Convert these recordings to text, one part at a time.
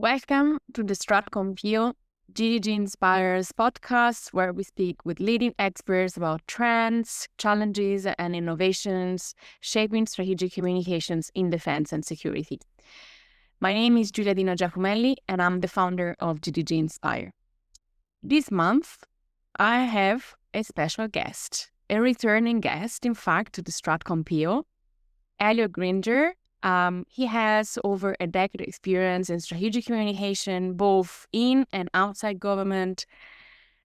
Welcome to the STRATCOMM PILL GDG Inspire's podcast, where we speak with leading experts about trends, challenges, and innovations shaping strategic communications in defense and security. My name is Giulia Dino Giacomelli, and I'm the founder of GDG Inspire. This month, I have a special guest, a returning guest, in fact, to the STRATCOMM PILL, Elliot Grainger. He has over a decade experience in strategic communication, both in and outside government.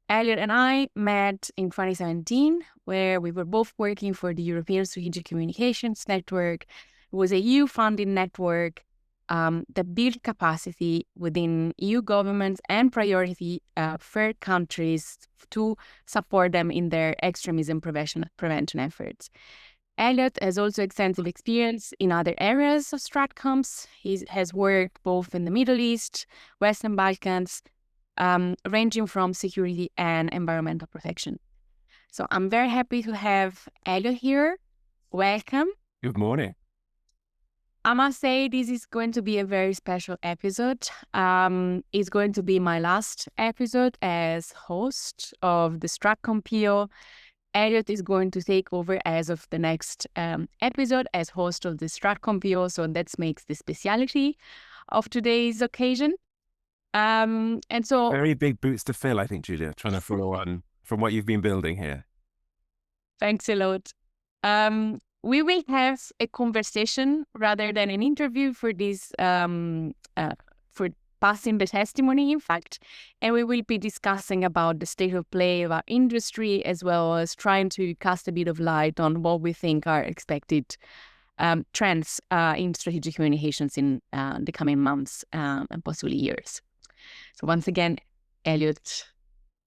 Elliot and I met in 2017, where we were both working for the European Strategic Communications Network. It was a EU-funded network that built capacity within EU governments and priority third countries to support them in their extremism prevention efforts. Elliot has also extensive experience in other areas of STRATCOMs. He has worked both in the Middle East, Western Balkans, ranging from security and environmental protection. So I'm very happy to have Elliot here. Welcome. Good morning. I must say this is going to be a very special episode. It's going to be my last episode as host of the STRATCOMM PILL. Elliot is going to take over as of the next episode as host of the STRATCOMM PILL, so that makes the speciality of today's occasion. And so very big boots to fill, I think, Giulia, trying to follow on from what you've been building here. Thanks a lot. We will have a conversation rather than an interview for this, for passing the testimony, in fact, and we will be discussing about the state of play of our industry, as well as trying to cast a bit of light on what we think are expected trends in strategic communications in the coming months and possibly years. So once again, Elliot,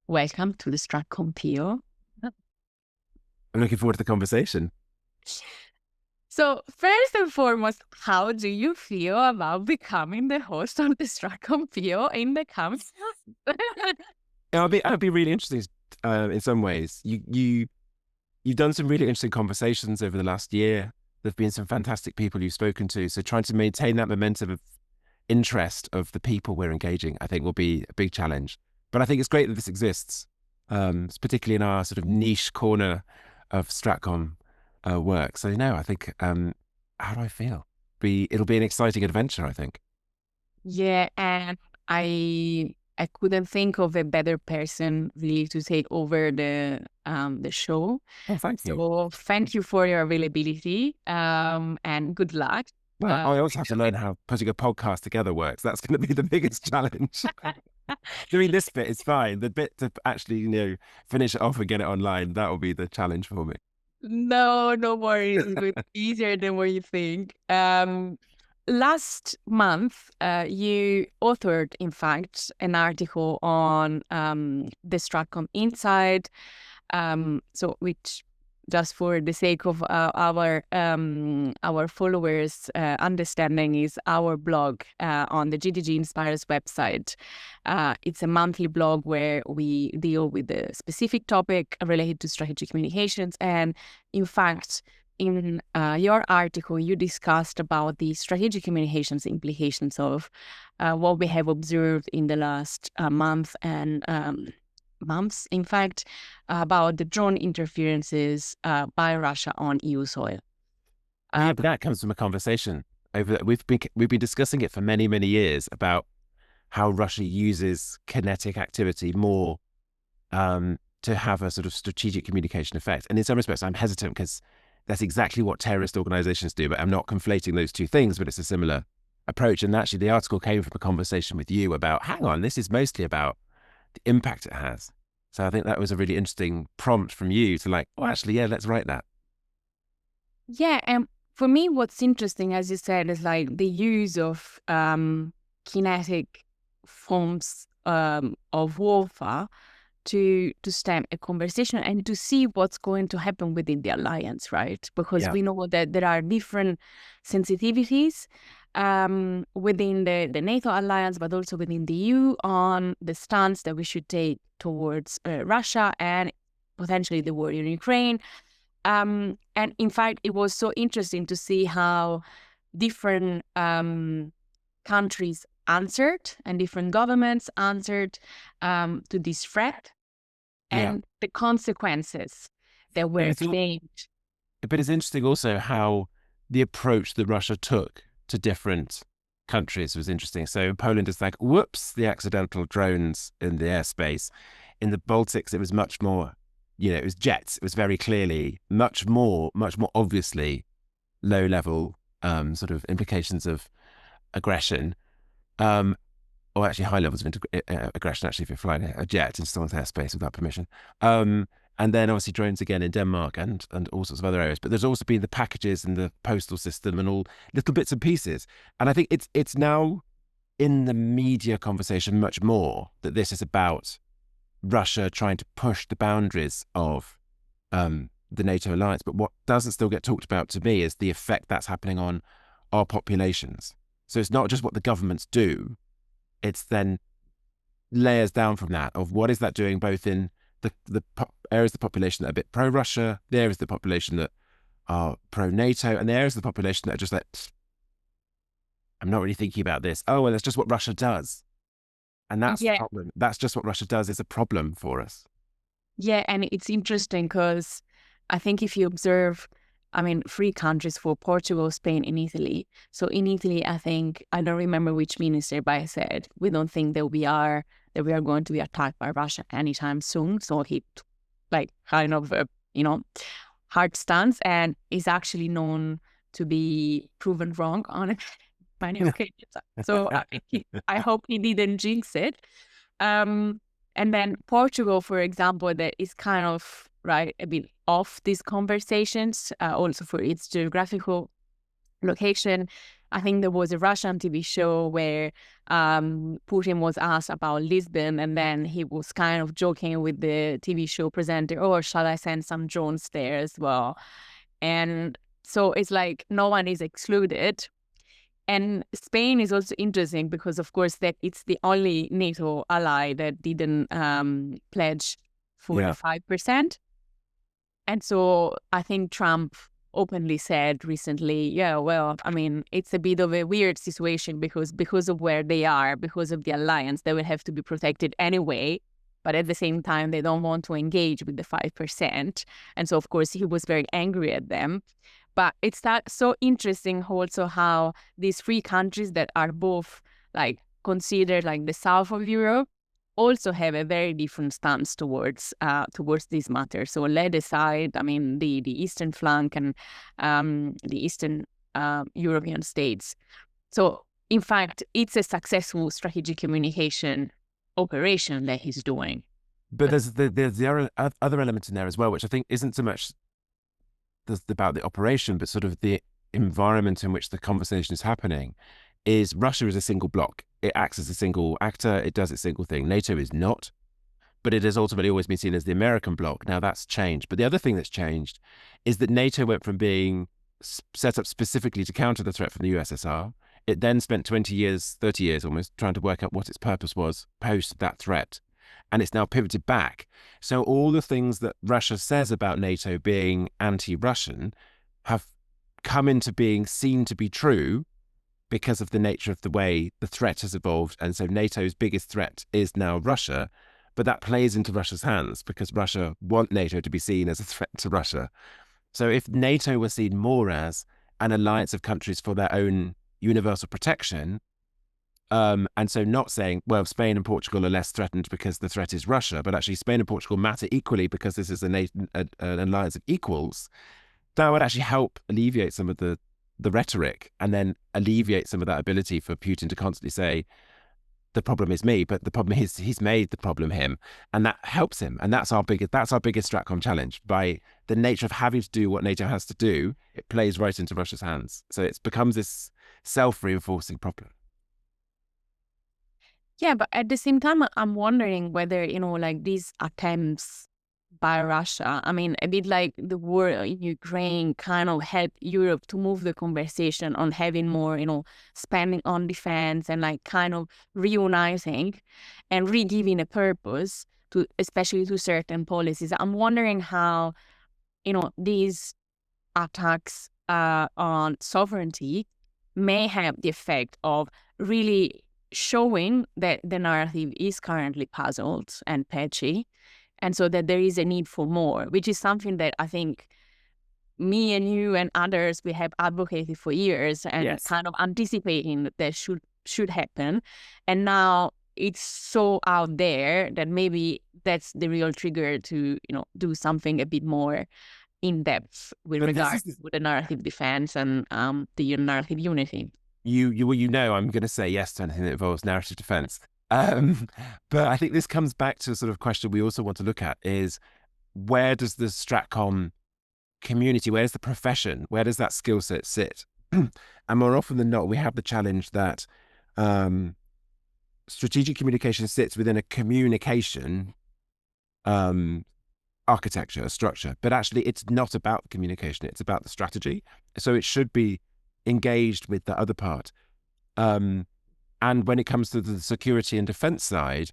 welcome to the STRATCOMM PILL. I'm looking forward to the conversation. So first and foremost, how do you feel about becoming the host of the STRATCOMM PILL in the coming? It'll be really interesting in some ways. You've done some really interesting conversations over the last year. There've been some fantastic people you've spoken to. So trying to maintain that momentum of interest of the people we're engaging, I think, will be a big challenge. But I think it's great that this exists, particularly in our sort of niche corner of STRATCOM work. So I think, how do I feel? It'll be an exciting adventure, I think. Yeah, and I couldn't think of a better person really to take over the show. Oh, thank you. So thank you for your availability, and good luck. Well, I also have to learn how putting a podcast together works. That's going to be the biggest challenge. Doing this bit is fine. The bit to actually, finish it off and get it online, that will be the challenge for me. No worries. It's easier than what you think. Last month, you authored, in fact, an article on the STRATCOMM Inside. So which, just for the sake of our followers' understanding, is our blog on the GDG Inspire's website. It's a monthly blog where we deal with a specific topic related to strategic communications. And in fact, in your article, you discussed about the strategic communications implications of what we have observed in the last months, in fact, about the drone interferences by Russia on EU soil. But that comes from a conversation we've been discussing it for many, many years about how Russia uses kinetic activity more to have a sort of strategic communication effect. And in some respects, I'm hesitant because that's exactly what terrorist organizations do, but I'm not conflating those two things, but it's a similar approach. And actually, the article came from a conversation with you about, hang on, this is mostly about the impact it has. So I think that was a really interesting prompt from you to let's write that. Yeah, and for me, what's interesting, as you said, is like the use of kinetic forms of warfare to stem a conversation and to see what's going to happen within the alliance, right? Because we know that there are different sensitivities within the NATO alliance, but also within the EU on the stance that we should take towards Russia and potentially the war in Ukraine. And in fact, it was so interesting to see how different countries answered and different governments answered to this threat and the consequences that were claimed. But it's interesting also how the approach that Russia took to different countries was interesting. So in Poland, it's like, whoops, the accidental drones in the airspace. In the Baltics, it was much more, it was jets. It was very clearly much more obviously low level sort of implications of aggression, or actually high levels of aggression, actually, if you're flying a jet in someone's airspace without permission. And then obviously drones again in Denmark and all sorts of other areas. But there's also been the packages and the postal system and all little bits and pieces. And I think it's now in the media conversation much more that this is about Russia trying to push the boundaries of the NATO alliance. But what doesn't still get talked about to me is the effect that's happening on our populations. So it's not just what the governments do, it's then layers down from that of what is that doing both in the areas of the population that are a bit pro-Russia, the areas of the population that are pro-NATO, and the areas of the population that are just like, I'm not really thinking about this. Oh, well, that's just what Russia does. And that's the problem. That's just what Russia does. It's a problem for us. Yeah, and it's interesting because I think if you observe, I mean, 3 countries for Portugal, Spain, and Italy. So in Italy, I think, I don't remember which minister, but I said, we don't think that we are going to be attacked by Russia anytime soon. So he took like kind of a, hard stance, and is actually known to be proven wrong on many occasions. So I hope he didn't jinx it. And then Portugal, for example, that is kind of a bit off these conversations, also for its geographical location. I think there was a Russian TV show where Putin was asked about Lisbon, and then he was kind of joking with the TV show presenter, oh, shall I send some drones there as well? And so it's like no one is excluded. And Spain is also interesting because, of course, that it's the only NATO ally that didn't pledge 45%. And so I think Trump openly said recently, it's a bit of a weird situation because of where they are, because of the alliance, they will have to be protected anyway. But at the same time, they don't want to engage with the 5%. And so, of course, he was very angry at them. But it's so interesting also how these 3 countries that are both considered like the south of Europe also have a very different stance towards this matter. So let aside, the eastern flank and the eastern European states. So in fact, it's a successful strategic communication operation that he's doing. But there's the other element in there as well, which I think isn't so much about the operation, but sort of the environment in which the conversation is happening. Is Russia is a single bloc. It acts as a single actor. It does its single thing. NATO is not, but it has ultimately always been seen as the American bloc. Now that's changed. But the other thing that's changed is that NATO went from being set up specifically to counter the threat from the USSR. It then spent 20 years, 30 years almost, trying to work out what its purpose was post that threat. And it's now pivoted back. So all the things that Russia says about NATO being anti-Russian have come into being seen to be true because of the nature of the way the threat has evolved. And so NATO's biggest threat is now Russia, but that plays into Russia's hands because Russia want NATO to be seen as a threat to Russia. So if NATO was seen more as an alliance of countries for their own universal protection, and so not saying, well, Spain and Portugal are less threatened because the threat is Russia, but actually Spain and Portugal matter equally because this is an alliance of equals, that would actually help alleviate some of the rhetoric and then alleviate some of that ability for Putin to constantly say, the problem is me, but the problem is he's made the problem him. And that helps him. And that's our biggest STRATCOM challenge. By the nature of having to do what NATO has to do, it plays right into Russia's hands. So it becomes this self-reinforcing problem. Yeah, but at the same time, I'm wondering whether, these attempts by Russia, a bit like the war in Ukraine kind of helped Europe to move the conversation on having more, spending on defense and kind of reuniting and re-giving a purpose to, especially to certain policies. I'm wondering how, these attacks on sovereignty may have the effect of really showing that the narrative is currently puzzled and patchy, and so that there is a need for more, which is something that I think me and you and others, we have advocated for years and kind of anticipating that should happen. And now it's so out there that maybe that's the real trigger to, do something a bit more in depth with regards to the narrative defense and the narrative unity. I'm going to say yes to anything that involves narrative defense. But I think this comes back to a sort of question we also want to look at is, where does the STRATCOMM community, where does the profession, where does that skill set sit? And more often than not, we have the challenge that strategic communication sits within a communication architecture, a structure, but actually it's not about communication, it's about the strategy. So it should be engaged with the other part. And when it comes to the security and defense side,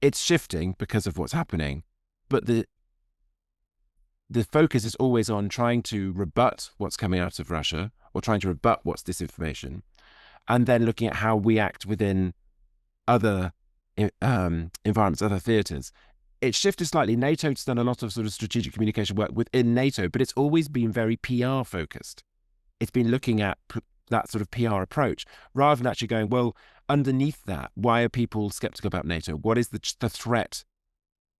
it's shifting because of what's happening, but the focus is always on trying to rebut what's coming out of Russia or trying to rebut what's disinformation, and then looking at how we act within other environments, other theaters. It's shifted slightly. NATO's done a lot of sort of strategic communication work within NATO, but it's always been very PR focused. It's been looking at that sort of PR approach rather than actually going, well, underneath that, why are people skeptical about NATO? What is the threat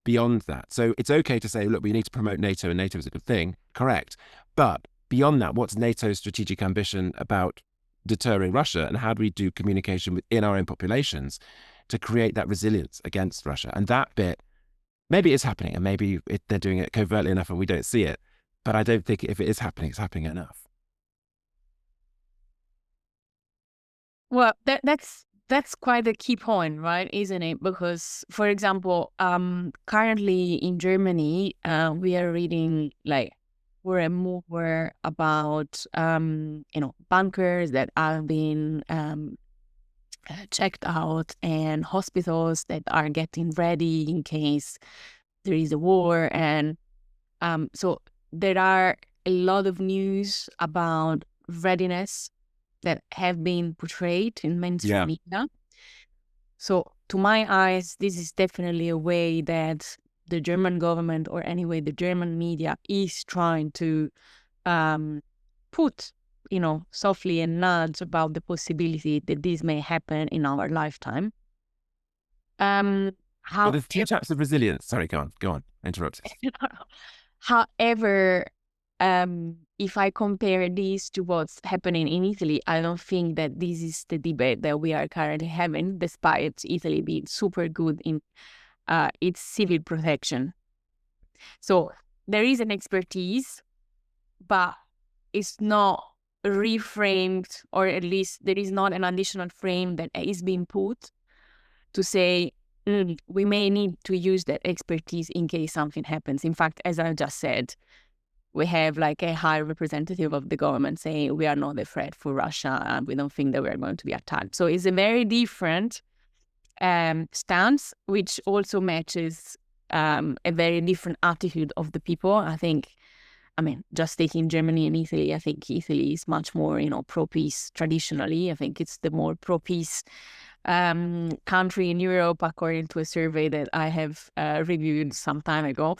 beyond that? So it's okay to say, look, we need to promote NATO and NATO is a good thing, correct. But beyond that, what's NATO's strategic ambition about deterring Russia, and how do we do communication within our own populations to create that resilience against Russia? And that bit, maybe it's happening, and maybe they're doing it covertly enough and we don't see it. But I don't think if it is happening, it's happening enough. Well, that's quite a key point, right? Isn't it? Because, for example, currently in Germany, we are reading like more and more about bunkers that are being checked out and hospitals that are getting ready in case there is a war. And so there are a lot of news about readiness that have been portrayed in mainstream media. So to my eyes, this is definitely a way that the German government, or anyway the German media, is trying to put, softly a nudge about the possibility that this may happen in our lifetime. There's two types of resilience. Sorry, go on. Interrupt. However, if I compare this to what's happening in Italy, I don't think that this is the debate that we are currently having, despite Italy being super good in its civil protection. So there is an expertise, but it's not reframed, or at least there is not an additional frame that is being put to say, we may need to use that expertise in case something happens. In fact, as I just said, we have like a high representative of the government saying we are not a threat for Russia and we don't think that we are going to be attacked. So it's a very different stance, which also matches a very different attitude of the people. I mean, just taking Germany and Italy, I think Italy is much more, pro-peace traditionally. I think it's the more pro-peace country in Europe, according to a survey that I have reviewed some time ago.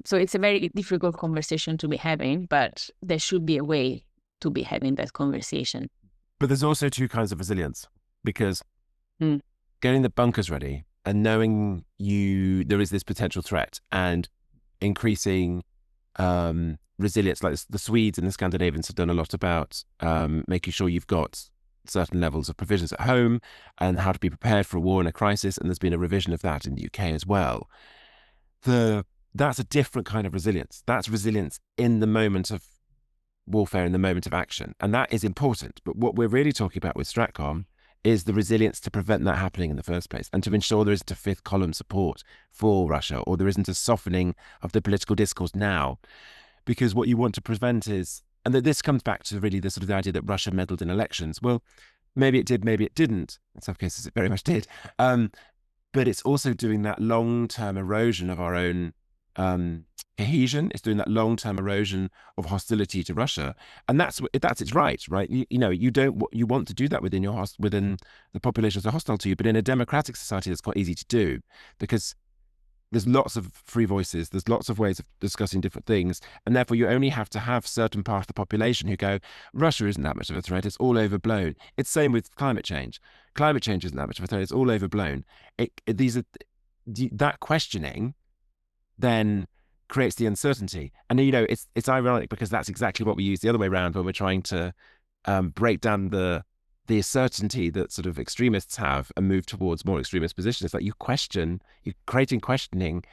So it's a very difficult conversation to be having, but there should be a way to be having that conversation. But there's also two kinds of resilience, because getting the bunkers ready and knowing there is this potential threat and increasing resilience, like the Swedes and the Scandinavians have done a lot about making sure you've got certain levels of provisions at home and how to be prepared for a war and a crisis. And there's been a revision of that in the UK as well. That's a different kind of resilience. That's resilience in the moment of warfare, in the moment of action. And that is important. But what we're really talking about with STRATCOMM is the resilience to prevent that happening in the first place, and to ensure there isn't a fifth column support for Russia, or there isn't a softening of the political discourse now. Because what you want to prevent is, and this comes back to really the sort of the idea that Russia meddled in elections. Well, maybe it did, maybe it didn't. In some cases, it very much did. But it's also doing that long-term erosion of our own cohesion. It's doing that long-term erosion of hostility to Russia, and that's its right. You want to do that within within the populations that are hostile to you, but in a democratic society, that's quite easy to do because there's lots of free voices. There's lots of ways of discussing different things, and therefore you only have to have certain part of the population who go, Russia isn't that much of a threat. It's all overblown. It's same with climate change. Climate change isn't that much of a threat. It's all overblown. That questioning then creates the uncertainty. And it's ironic because that's exactly what we use the other way around when we're trying to break down the certainty that sort of extremists have and move towards more extremist positions. Like creating questioning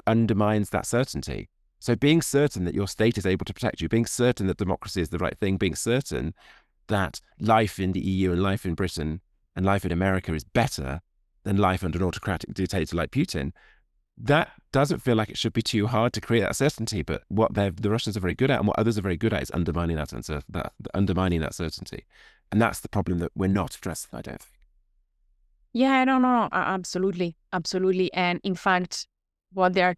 undermines that certainty. So being certain that your state is able to protect you, being certain that democracy is the right thing, being certain that life in the EU and life in Britain and life in America is better than life under an autocratic dictator like Putin, that doesn't feel like it should be too hard to create that certainty. But what the Russians are very good at and what others are very good at is undermining that certainty. And that's the problem that we're not addressing, I don't think. Yeah, I don't know. Absolutely. Absolutely. And in fact, what they are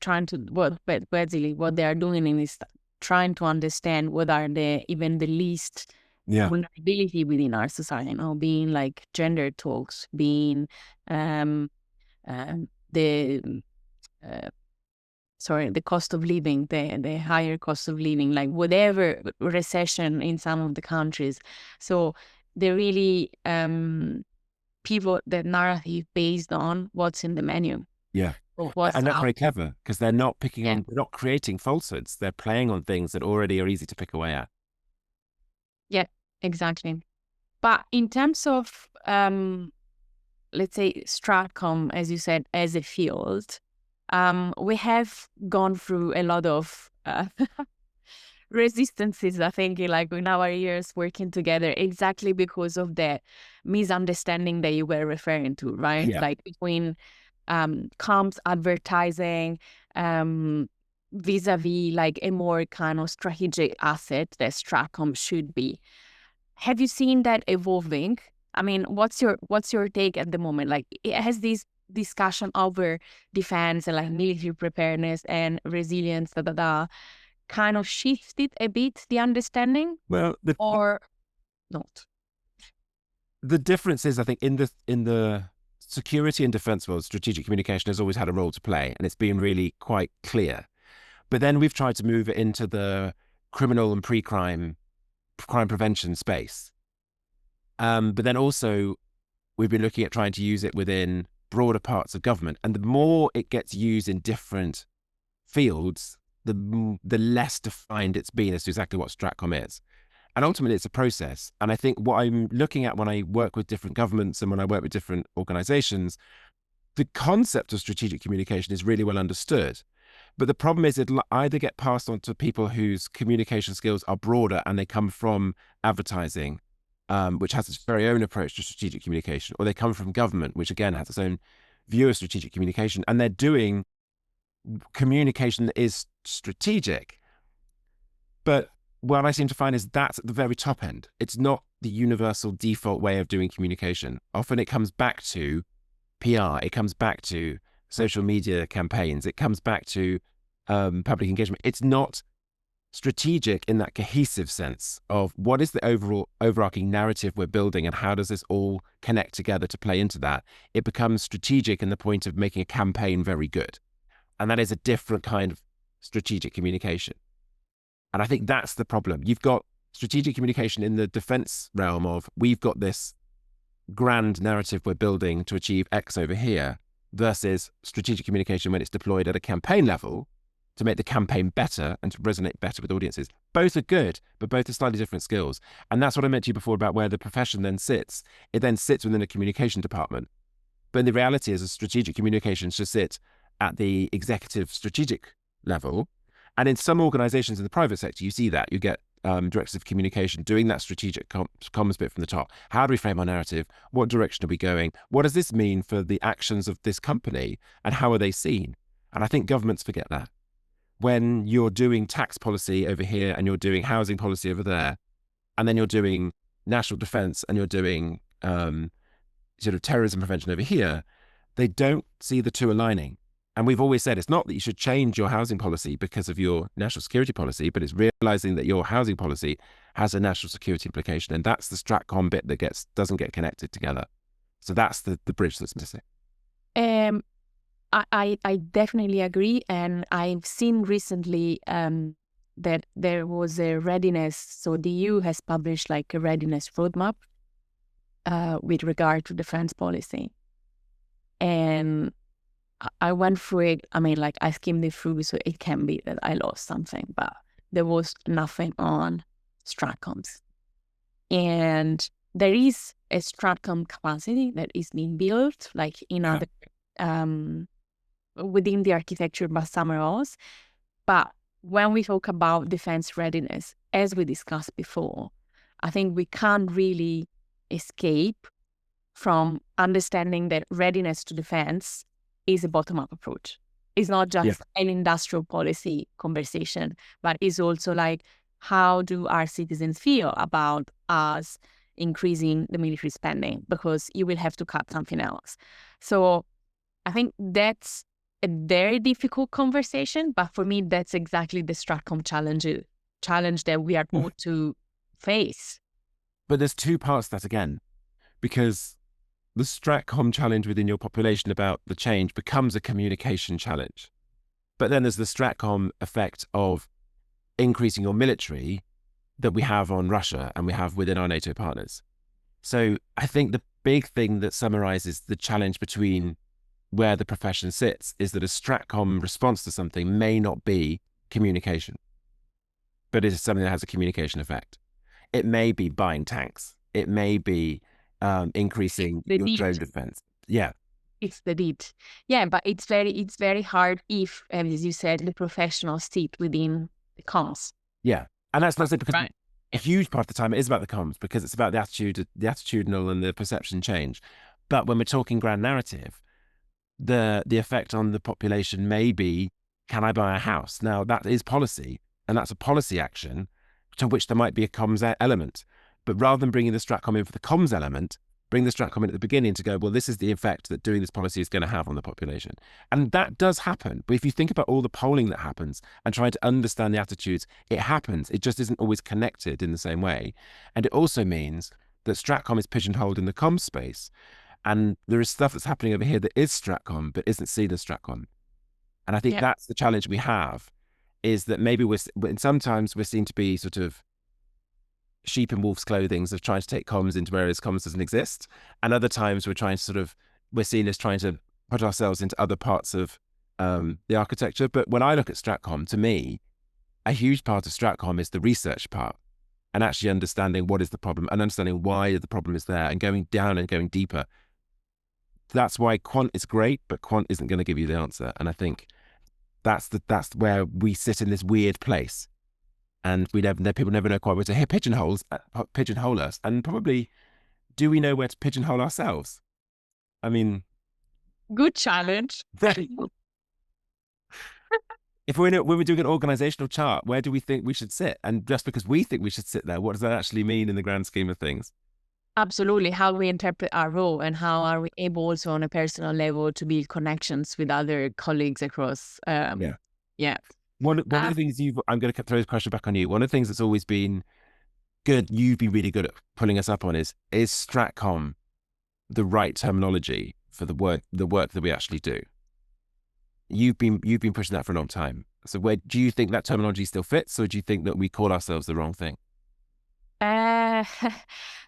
doing is trying to understand what are even the least vulnerability within our society, being like gender talks, being the cost of living, the higher cost of living, like whatever recession in some of the countries. So they really pivot the narrative based on what's in the menu. Yeah. And that's very clever because they're not they're not creating falsehoods. They're playing on things that already are easy to pick away at. Yeah, exactly. But in terms of, let's say, STRATCOMM, as you said, as a field, we have gone through a lot of resistances, I think, like in our years working together, exactly because of the misunderstanding that you were referring to, right? Yeah. Like between comms, advertising, vis-a-vis like a more kind of strategic asset that STRATCOMM should be. Have you seen that evolving? I mean, what's your take at the moment? Like, it has this discussion over defense and like military preparedness and resilience, kind of shifted a bit the understanding? Well, or not? The difference is, I think, in the security and defense world, strategic communication has always had a role to play, and it's been really quite clear. But then we've tried to move it into the criminal and crime prevention space. But then also we've been looking at trying to use it within broader parts of government. And the more it gets used in different fields, the less defined it's been as to exactly what STRATCOMM is. And ultimately, it's a process. And I think what I'm looking at when I work with different governments and when I work with different organizations, the concept of strategic communication is really well understood. But the problem is it'll either get passed on to people whose communication skills are broader and they come from advertising, which has its very own approach to strategic communication, or they come from government, which again has its own view of strategic communication, and they're doing communication that is strategic. But what I seem to find is that's at the very top end. It's not the universal default way of doing communication. Often it comes back to PR, it comes back to social media campaigns, it comes back to public engagement. It's not strategic in that cohesive sense of what is the overarching narrative we're building and how does this all connect together to play into that. It becomes strategic in the point of making a campaign very good. And that is a different kind of strategic communication. And I think that's the problem. You've got strategic communication in the defense realm of we've got this grand narrative we're building to achieve X over here versus strategic communication when it's deployed at a campaign level to make the campaign better and to resonate better with audiences. Both are good, but both are slightly different skills. And that's what I mentioned to you before about where the profession then sits. It then sits within a communication department. But the reality is a strategic communication should sit at the executive strategic level. And in some organizations in the private sector, you see that. You get directors of communication doing that strategic comms bit from the top. How do we frame our narrative? What direction are we going? What does this mean for the actions of this company? And how are they seen? And I think governments forget that. When you're doing tax policy over here and you're doing housing policy over there, and then you're doing national defense and you're doing sort of terrorism prevention over here, they don't see the two aligning. And we've always said it's not that you should change your housing policy because of your national security policy, but it's realizing that your housing policy has a national security implication. And that's the STRATCOM bit that doesn't get connected together. So that's the bridge that's missing. I definitely agree. And I've seen recently that there was a readiness. So the EU has published like a readiness roadmap with regard to defense policy. And I went through it. I mean, like I skimmed it through, so it can be that I lost something, but there was nothing on STRATCOMs. And there is a STRATCOM capacity that is being built, like in other, within the architecture, but somewhere else. But when we talk about defense readiness, as we discussed before, I think we can't really escape from understanding that readiness to defense is a bottom-up approach. It's not just an industrial policy conversation, but it's also like, how do our citizens feel about us increasing the military spending? Because you will have to cut something else. So I think that's a very difficult conversation, but for me, that's exactly the STRATCOM challenge that we are ought to face. But there's two parts to that again, because the STRATCOM challenge within your population about the change becomes a communication challenge. But then there's the STRATCOM effect of increasing your military that we have on Russia and we have within our NATO partners. So I think the big thing that summarizes the challenge between where the profession sits is that a STRATCOM response to something may not be communication, but it is something that has a communication effect. It may be buying tanks. It may be increasing your drone defense. It's the need. Yeah, but it's very hard if, as you said, the professionals sit within the comms. Yeah, and that's not it, because a huge part of the time it is about the comms, because it's about the attitudinal and the perception change. But when we're talking grand narrative, the effect on the population may be, can I buy a house? Now that is policy, and that's a policy action to which there might be a comms element. But rather than bringing the STRATCOM in for the comms element, bring the STRATCOM in at the beginning to go, well, this is the effect that doing this policy is going to have on the population. And that does happen. But if you think about all the polling that happens and trying to understand the attitudes, it happens. It just isn't always connected in the same way. And it also means that STRATCOM is pigeonholed in the comms space. And there is stuff that's happening over here that is STRATCOM, but isn't seen as STRATCOM. And I think that's the challenge we have, is that maybe sometimes we're seen to be sort of sheep in wolf's clothing of trying to take comms into areas comms doesn't exist. And other times we're seen as trying to put ourselves into other parts of the architecture. But when I look at STRATCOM, to me, a huge part of STRATCOM is the research part, and actually understanding what is the problem and understanding why the problem is there and going down and going deeper. That's why quant is great, but quant isn't going to give you the answer. And I think that's where we sit in this weird place. And people never know quite where to pigeonhole us. And probably, do we know where to pigeonhole ourselves? I mean, good challenge. If when we're doing an organizational chart, where do we think we should sit? And just because we think we should sit there, what does that actually mean in the grand scheme of things? Absolutely. How we interpret our role, and how are we able also on a personal level to build connections with other colleagues across. One of the things I'm going to throw this question back on you. One of the things that's always been good, you've been really good at pulling us up on is STRATCOM the right terminology for the work that we actually do? You've been pushing that for a long time. So where do you think that terminology still fits, or do you think that we call ourselves the wrong thing?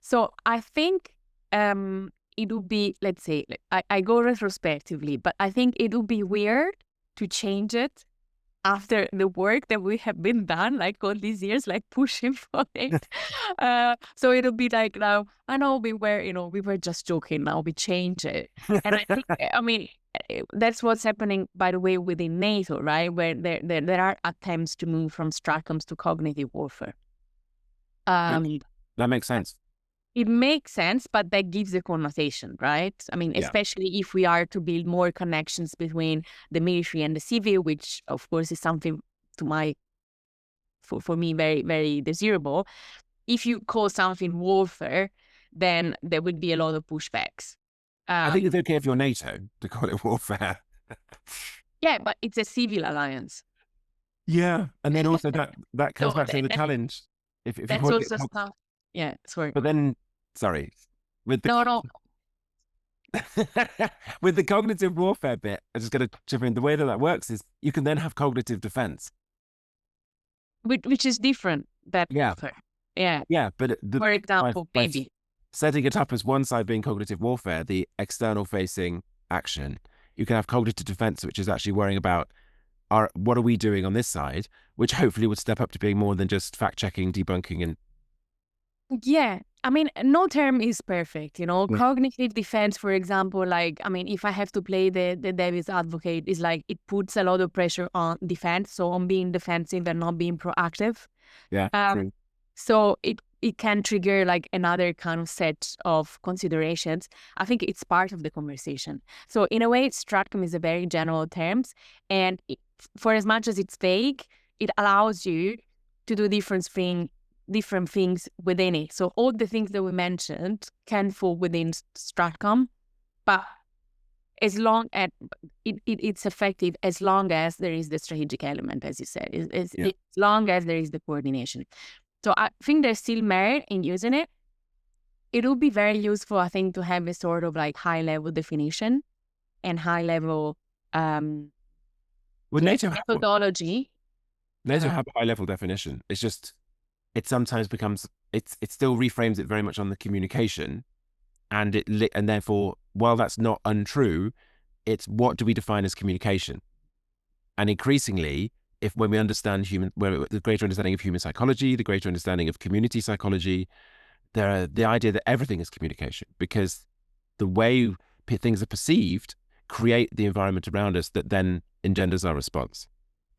So I think it would be, let's say, I go retrospectively, but I think it would be weird to change it after the work that we have been done, like all these years, like pushing for it. So it'll be like, now, I know we were just joking, now we change it. And I think, I mean, that's what's happening, by the way, within NATO, right? Where there are attempts to move from STRATCOMs to cognitive warfare. That makes sense. It makes sense, but that gives a connotation, right? I mean, especially if we are to build more connections between the military and the civil, which of course is something for me, very, very desirable. If you call something warfare, then there would be a lot of pushbacks. I think it's okay if you're NATO to call it warfare. Yeah, but it's a civil alliance. Yeah, and then also that comes So back to the challenge. If you that's want also stuff. Yeah, sorry. but then, sorry, with the No. with the cognitive warfare bit, I just got to chip in. The way that works is you can then have cognitive defense, Which is different. Yeah, Yeah. but For example, by maybe. setting it up as one side being cognitive warfare, the external facing action, you can have cognitive defense, which is actually worrying about what are we doing on this side, which hopefully would step up to being more than just fact checking, debunking, and Yeah. I mean, no term is perfect, you know. Yeah. Cognitive defense, for example, like, I mean, if I have to play the devil's advocate, is like it puts a lot of pressure on defense, so on being defensive and not being proactive. yeah, true. So it can trigger like another kind of set of considerations. I think it's part of the conversation. So in a way, STRATCOMM is a very general terms, and for as much as it's vague, it allows you to do different things within it. So all the things that we mentioned can fall within STRATCOMM, but as long as it's effective, as long as there is the strategic element, as you said, as long as there is the coordination. So I think there's still merit in using it. It will be very useful, I think, to have a sort of like high-level definition and high-level methodology. NATO have a high-level definition. It's just it sometimes becomes it still reframes it very much on the communication, and therefore, while that's not untrue, it's what do we define as communication? And increasingly, when we understand the greater understanding of human psychology, the greater understanding of community psychology, the idea that everything is communication, because the way things are perceived create the environment around us that then engenders our response.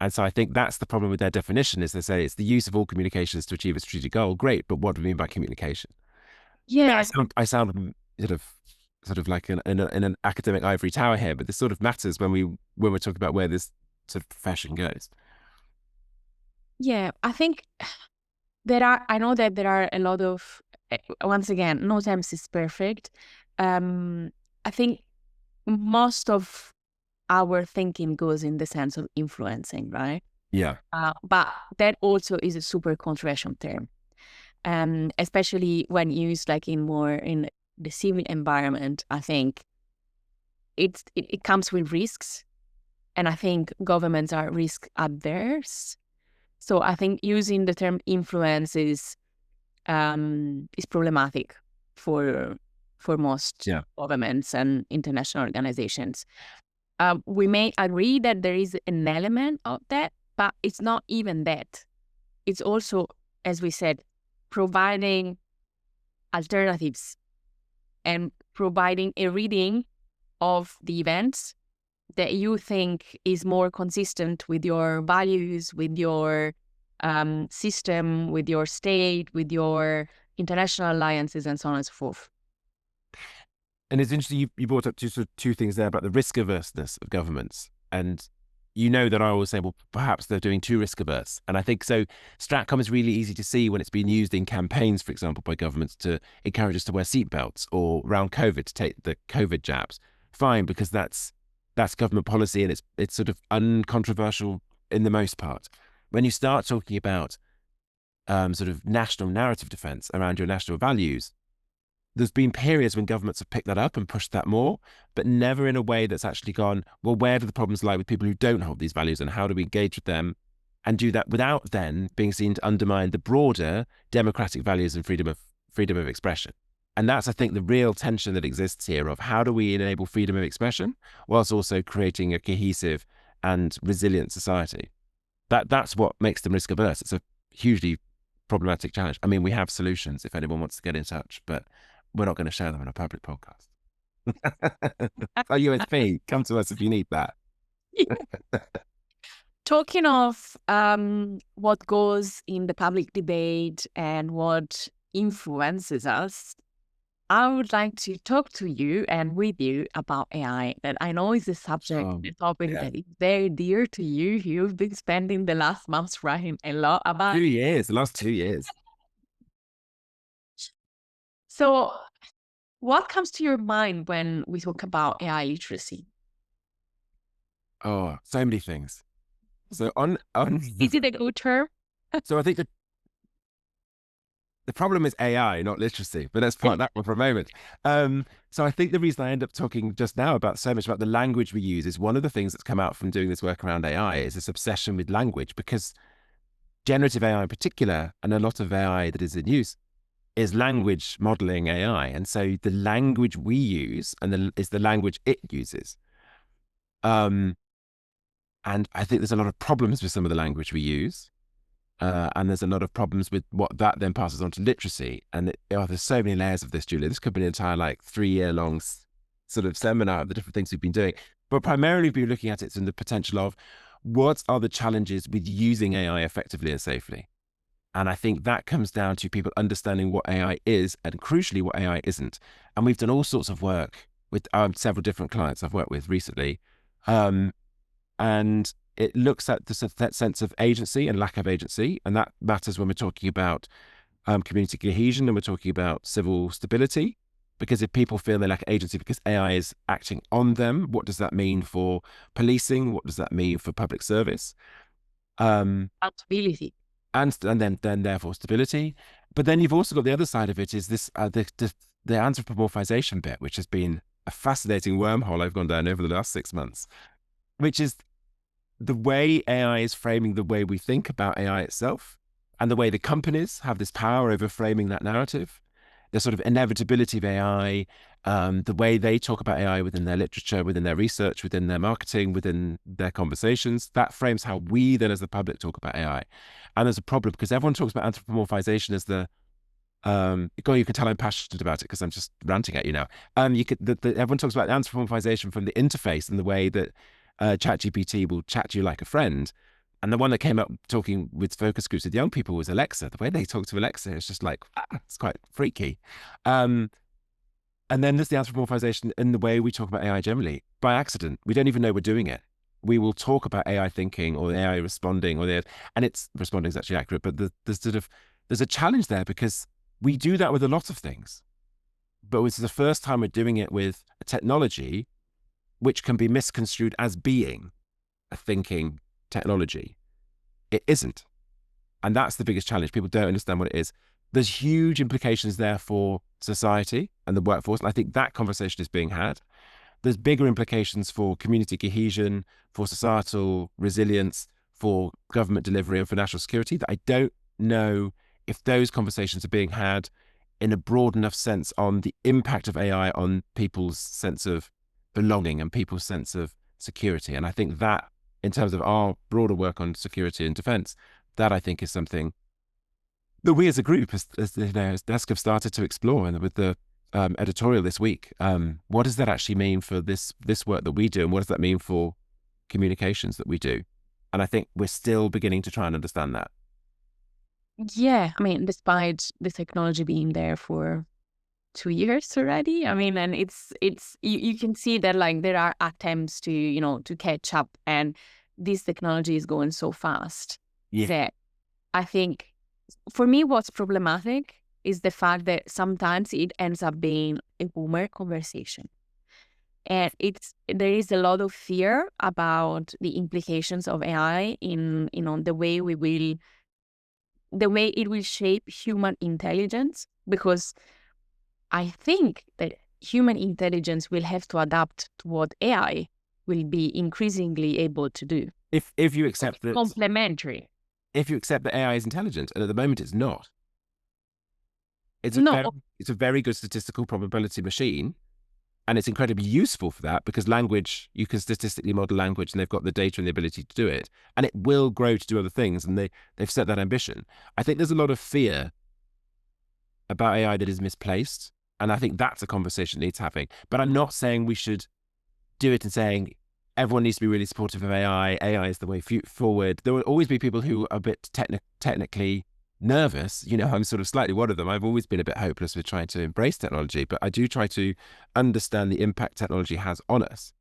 And so I think that's the problem with their definition, is they say it's the use of all communications to achieve a strategic goal. Great, but what do we mean by communication? Yeah, I sound sort of like in an academic ivory tower here, but this sort of matters when we're talking about where this sort of profession goes. Yeah, I think I know that there are a lot of, once again, no terms is perfect. I think most of our thinking goes in the sense of influencing, right? Yeah. But that also is a super controversial term, especially when used like in the civil environment. I think it comes with risks, and I think governments are risk adverse. So I think using the term influence is problematic for most governments and international organizations. We may agree that there is an element of that, but it's not even that. It's also, as we said, providing alternatives and providing a reading of the events that you think is more consistent with your values, with your system, with your state, with your international alliances, and so on and so forth. And it's interesting you brought up two things there about the risk averseness of governments. And you know that I always say, well, perhaps they're doing too risk averse. And I think so. STRATCOMM is really easy to see when it's been used in campaigns, for example, by governments to encourage us to wear seatbelts, or around COVID to take the COVID jabs. Fine, because that's government policy, and it's sort of uncontroversial in the most part. When you start talking about sort of national narrative defense around your national values, there's been periods when governments have picked that up and pushed that more, but never in a way that's actually gone, well, where do the problems lie with people who don't hold these values, and how do we engage with them and do that without then being seen to undermine the broader democratic values and freedom of expression? And that's, I think, the real tension that exists here of how do we enable freedom of expression whilst also creating a cohesive and resilient society. That's what makes them risk averse. It's a hugely problematic challenge. I mean, we have solutions if anyone wants to get in touch, but we're not going to share them in a public podcast. Our USP, come to us if you need that. Talking of what goes in the public debate and what influences us, I would like to talk to you and with you about AI, that I know is a subject, a topic that is very dear to you. You've been spending the last months writing a lot about 2 years, the last 2 years. So what comes to your mind when we talk about AI literacy? Oh, so many things. So on Is it a good term? so I think the problem is AI, not literacy, but let's park that one for a moment. So I think the reason I end up talking just now about so much about the language we use is one of the things that's come out from doing this work around AI is this obsession with language, because generative AI in particular, and a lot of AI that is in use, is language modeling AI. And so the language we use is the language it uses. And I think there's a lot of problems with some of the language we use. And there's a lot of problems with what that then passes on to literacy. And there's so many layers of this, Giulia. This could be an entire 3-year-long sort of seminar of the different things we've been doing. But primarily we've been looking at it from the potential of what are the challenges with using AI effectively and safely. And I think that comes down to people understanding what AI is and crucially what AI isn't. And we've done all sorts of work with several different clients I've worked with recently. And it looks at that sense of agency and lack of agency. And that matters when we're talking about community cohesion and we're talking about civil stability. Because if people feel they lack agency because AI is acting on them, what does that mean for policing? What does that mean for public service? Accountability. And then therefore stability. But then you've also got the other side of it is this the anthropomorphization bit, which has been a fascinating wormhole I've gone down over the last 6 months, which is the way AI is framing the way we think about AI itself and the way the companies have this power over framing that narrative, the sort of inevitability of AI, the way they talk about AI within their literature, within their research, within their marketing, within their conversations, that frames how we then as the public talk about AI. And there's a problem because everyone talks about anthropomorphization as the, you can tell I'm passionate about it because I'm just ranting at you now. Everyone talks about anthropomorphization from the interface and the way that ChatGPT will chat to you like a friend. And the one that came up talking with focus groups with young people was Alexa. The way they talk to Alexa is just it's quite freaky. And then there's the anthropomorphization in the way we talk about AI generally by accident. We don't even know we're doing it. We will talk about AI thinking or AI responding and it's responding is actually accurate, but there's a challenge there because we do that with a lot of things, but it's the first time we're doing it with a technology which can be misconstrued as being a thinking technology. It isn't. And that's the biggest challenge. People don't understand what it is. There's huge implications there for society and the workforce. And I think that conversation is being had. There's bigger implications for community cohesion, for societal resilience, for government delivery and for national security that I don't know if those conversations are being had in a broad enough sense on the impact of AI on people's sense of belonging and people's sense of security. And I think that in terms of our broader work on security and defense, that I think is something that we as a group, as Desk have started to explore, and with the editorial this week, what does that actually mean for this work that we do, and what does that mean for communications that we do? And I think we're still beginning to try and understand that. Yeah, I mean, despite the technology being there for 2 years already, I mean, and it's you can see that there are attempts to to catch up, and this technology is going so fast that I think for me what's problematic is the fact that sometimes it ends up being a boomer conversation. And there is a lot of fear about the implications of AI in the way it will shape human intelligence, because I think that human intelligence will have to adapt to what AI will be increasingly able to do. If you accept that complementary. If you accept that AI is intelligent, and at the moment it's not. It's a very good statistical probability machine, and it's incredibly useful for that because language, you can statistically model language and they've got the data and the ability to do it, and it will grow to do other things, and they've set that ambition. I think there's a lot of fear about AI that is misplaced, and I think that's a conversation that needs having. But I'm not saying we should do it and saying everyone needs to be really supportive of AI. AI is the way forward. There will always be people who are a bit technically nervous. I'm sort of slightly one of them. I've always been a bit hopeless with trying to embrace technology, but I do try to understand the impact technology has on us.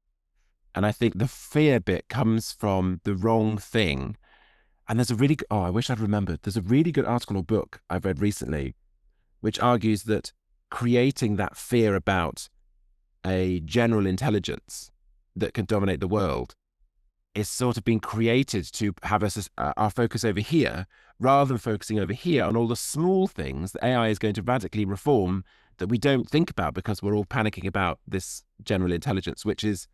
And I think the fear bit comes from the wrong thing. And there's I wish I'd remembered. There's a really good article or book I've read recently, which argues that creating that fear about a general intelligence that can dominate the world is sort of being created to have us our focus over here, rather than focusing over here on all the small things that AI is going to radically reform that we don't think about because we're all panicking about this general intelligence, which is,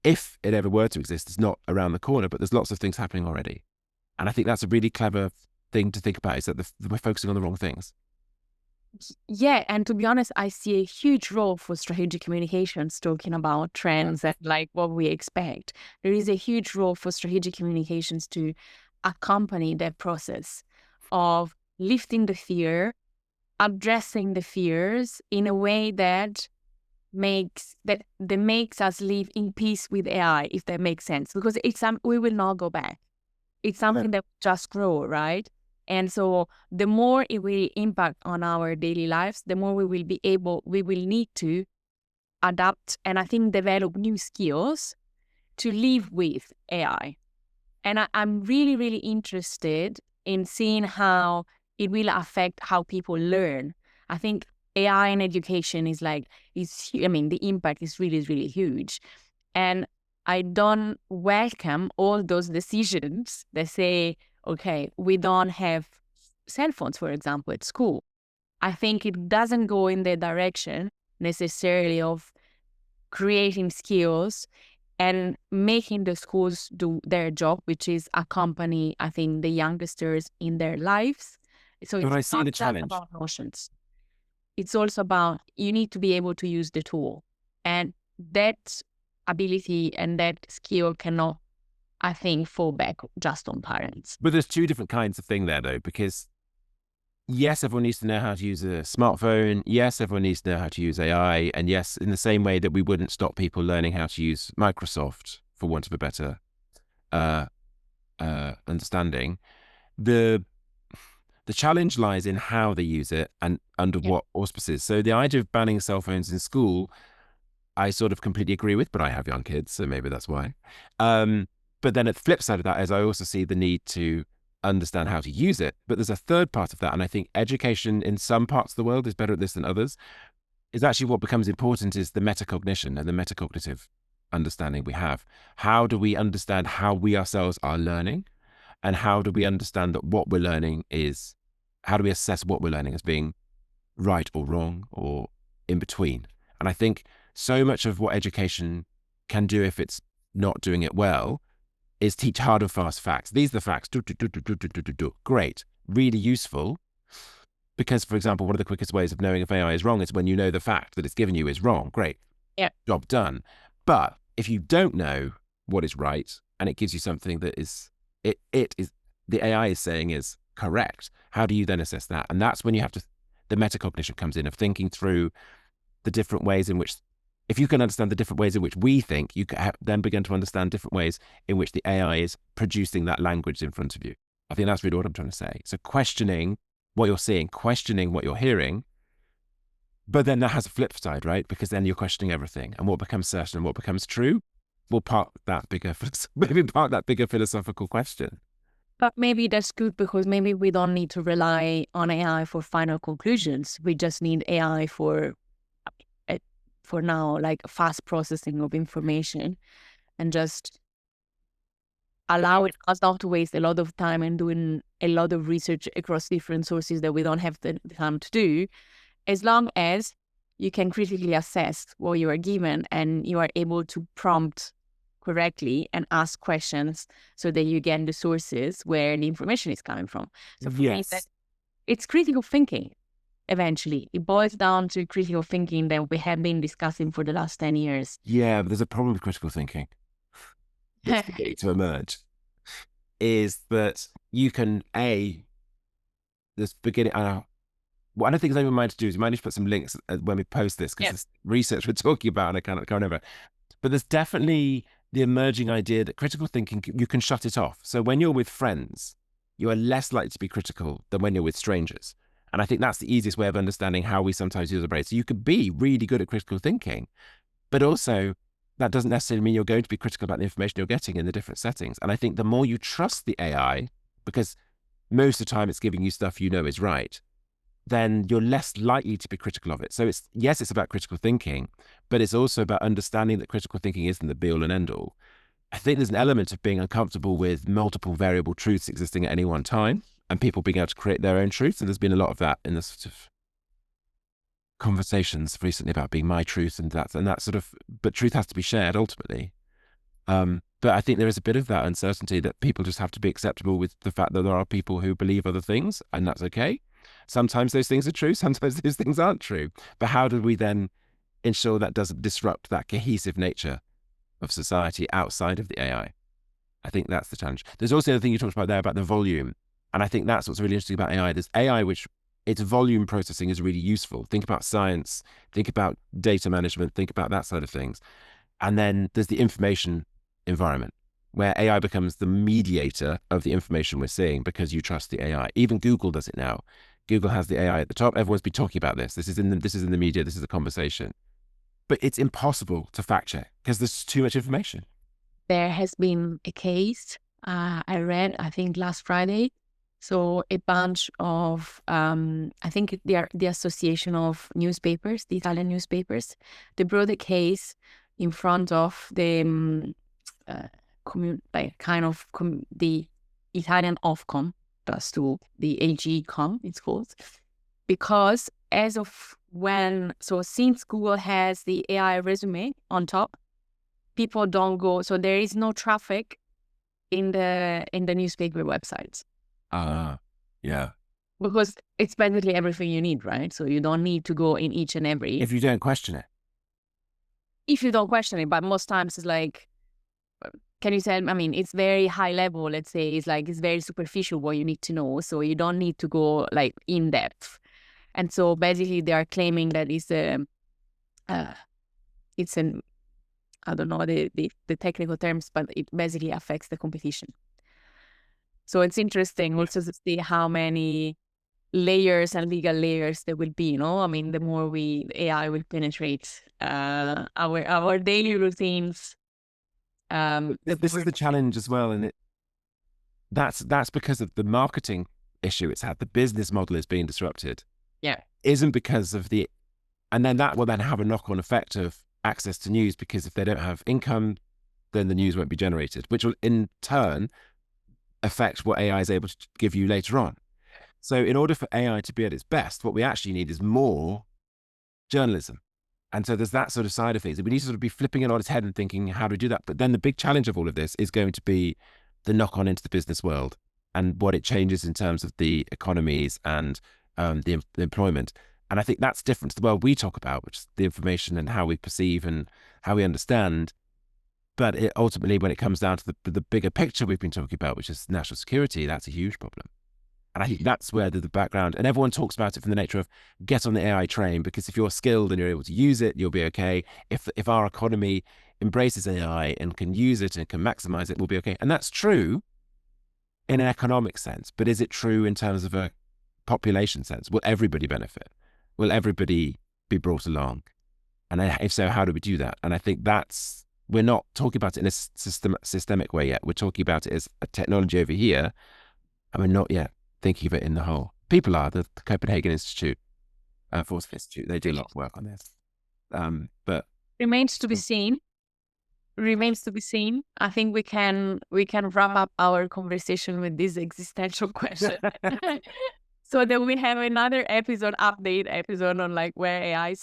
if it ever were to exist, is not around the corner, but there's lots of things happening already. And I think that's a really clever thing to think about, is that we're focusing on the wrong things. Yeah, and to be honest, I see a huge role for strategic communications talking about trends and like what we expect. There is a huge role for strategic communications to accompany that process of lifting the fear, addressing the fears in a way that makes us live in peace with AI, if that makes sense. Because we will not go back. It's something that just grow, right? And so the more it will impact on our daily lives, the more we will need to adapt and I think develop new skills to live with AI. And I'm really, really interested in seeing how it will affect how people learn. I think AI in education is the impact is really, really huge. And I don't welcome all those decisions that say, okay, we don't have cell phones, for example, at school. I think it doesn't go in the direction necessarily of creating skills and making the schools do their job, which is accompany, I think, the youngsters in their lives. So it's not just about notions. It's also about, you need to be able to use the tool. And that ability and that skill cannot, I think, fall back just on parents. But there's two different kinds of thing there, though, because yes, everyone needs to know how to use a smartphone. Yes, everyone needs to know how to use AI. And yes, in the same way that we wouldn't stop people learning how to use Microsoft, for want of a better understanding, the challenge lies in how they use it and under what auspices. So the idea of banning cell phones in school, I sort of completely agree with, but I have young kids, so maybe that's why. But then at the flip side of that is I also see the need to understand how to use it. But there's a third part of that, and I think education in some parts of the world is better at this than others, is actually what becomes important is the metacognition and the metacognitive understanding we have. How do we understand how we ourselves are learning? And how do we understand that what we're learning is, how do we assess what we're learning as being right or wrong or in between? And I think so much of what education can do, if it's not doing it well, is teach hard and fast facts. These are the facts. Great. Really useful. Because, for example, one of the quickest ways of knowing if AI is wrong is when you know the fact that it's given you is wrong. Great. Yeah. Job done. But if you don't know what is right and it gives you something that is, the AI is saying is correct, how do you then assess that? And that's when you have to, the metacognition comes in, of thinking through the different ways in which, if you can understand the different ways in which we think, you can then begin to understand different ways in which the AI is producing that language in front of you. I think that's really what I'm trying to say. So questioning what you're seeing, questioning what you're hearing, but then that has a flip side, right? Because then you're questioning everything, and what becomes certain and what becomes true will park that bigger philosophical question. But maybe that's good, because maybe we don't need to rely on AI for final conclusions. We just need AI for now, like fast processing of information, and just allowing us not to waste a lot of time and doing a lot of research across different sources that we don't have the time to do, as long as you can critically assess what you are given and you are able to prompt correctly and ask questions so that you get the sources where the information is coming from. So for me, it's critical thinking. Eventually, it boils down to critical thinking that we have been discussing for the last 10 years. Yeah, but there's a problem with critical thinking that's beginning to emerge, is that you can, this beginning, what I don't think is anyone mind to do is you might need to put some links when we post this, because there's research we're talking about and I can't remember. But there's definitely the emerging idea that critical thinking, you can shut it off. So when you're with friends, you are less likely to be critical than when you're with strangers. And I think that's the easiest way of understanding how we sometimes use our brain. So you could be really good at critical thinking, but also that doesn't necessarily mean you're going to be critical about the information you're getting in the different settings. And I think the more you trust the AI, because most of the time it's giving you stuff you know is right, then you're less likely to be critical of it. So it's about critical thinking, but it's also about understanding that critical thinking isn't the be all and end all. I think there's an element of being uncomfortable with multiple variable truths existing at any one time and people being able to create their own truths. And there's been a lot of that in the sort of conversations recently about being my truth and that sort of, but truth has to be shared ultimately. But I think there is a bit of that uncertainty that people just have to be acceptable with the fact that there are people who believe other things, and that's okay. Sometimes those things are true, sometimes those things aren't true. But how do we then ensure that doesn't disrupt that cohesive nature of society outside of the AI? I think that's the challenge. There's also the thing you talked about there about the volume. And I think that's what's really interesting about AI. There's AI, which its volume processing is really useful. Think about science, think about data management, think about that side of things. And then there's the information environment where AI becomes the mediator of the information we're seeing because you trust the AI. Even Google does it now. Google has the AI at the top. Everyone's been talking about this. This is in the media. This is a conversation. But it's impossible to fact check because there's too much information. There has been a case I read, I think last Friday. So a bunch of, I think they are the Association of Newspapers, the Italian newspapers, they brought a case in front of the the Italian Ofcom, plus to the AGCOM, it's called, because as of since Google has the AI resume on top, people don't go, so there is no traffic in the newspaper websites. Yeah. Because it's basically everything you need, right? So you don't need to go in each and every. If you don't question it. If you don't question it, but most times it's like, can you tell, I mean, it's very high level, let's say, it's very superficial what you need to know. So you don't need to go like in depth. And so basically they are claiming that it's an, I don't know the technical terms, but it basically affects the competition. So it's interesting also to see how many layers and legal layers there will be, I mean, the more AI will penetrate our daily routines. This is the challenge as well, and that's because of the marketing issue it's had. The business model is being disrupted. Yeah, isn't because of and then that will then have a knock-on effect of access to news, because if they don't have income, then the news won't be generated, which will in turn affect what AI is able to give you later on. So in order for AI to be at its best, what we actually need is more journalism. And so there's that sort of side of things. We need to sort of be flipping it on its head and thinking, how do we do that? But then the big challenge of all of this is going to be the knock-on into the business world and what it changes in terms of the economies and the employment. And I think that's different to the world we talk about, which is the information and how we perceive and how we understand. But ultimately, when it comes down to the bigger picture we've been talking about, which is national security, that's a huge problem. And I think that's where the background, and everyone talks about it from the nature of get on the AI train, because if you're skilled and you're able to use it, you'll be okay. If our economy embraces AI and can use it and can maximize it, we'll be okay. And that's true in an economic sense, but is it true in terms of a population sense? Will everybody benefit? Will everybody be brought along? And if so, how do we do that? And I think we're not talking about it in a systemic way yet. We're talking about it as a technology over here, and we're not yet thinking of it in the whole. People are, the Copenhagen Institute, Force Institute, they do a lot of work on this. But remains to be seen. Remains to be seen. I think we can wrap up our conversation with this existential question. So that we have another update episode on like where AI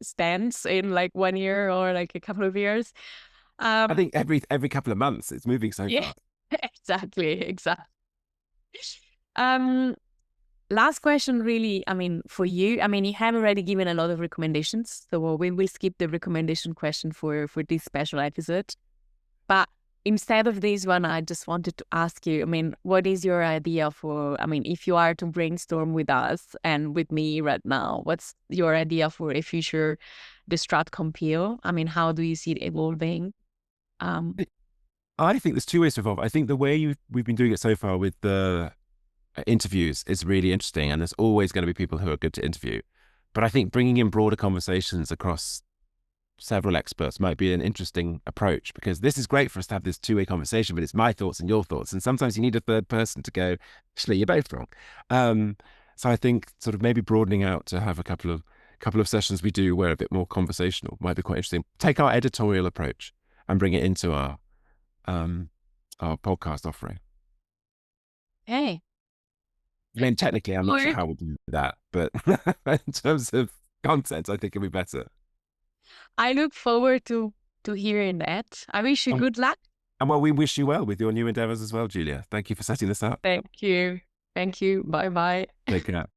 stands in like 1 year or like a couple of years. I think every couple of months it's moving so fast. Exactly. Last question, really. I mean, for you, I mean, you have already given a lot of recommendations, so we will skip the recommendation question for this special episode. But instead of this one, I just wanted to ask you, I mean, what is your idea for, I mean, if you are to brainstorm with us and with me right now, what's your idea for a future, the STRATCOMM PILL? I mean, how do you see it evolving? I think there's two ways to evolve. I think the way we've been doing it so far with the interviews is really interesting, and there's always going to be people who are good to interview. But I think bringing in broader conversations across several experts might be an interesting approach, because this is great for us to have this two-way conversation, but it's my thoughts and your thoughts, and sometimes you need a third person to go, actually, you're both wrong. So I think sort of maybe broadening out to have a couple of sessions we do where a bit more conversational might be quite interesting. Take our editorial approach and bring it into our our podcast offering. Hey. I mean, technically, I'm not sure how we'll do that, but in terms of content, I think it'll be better. I look forward to hearing that. I wish you good luck. And well, we wish you well with your new endeavors as well, Giulia. Thank you for setting this up. Thank you. Thank you. Bye-bye. Take care.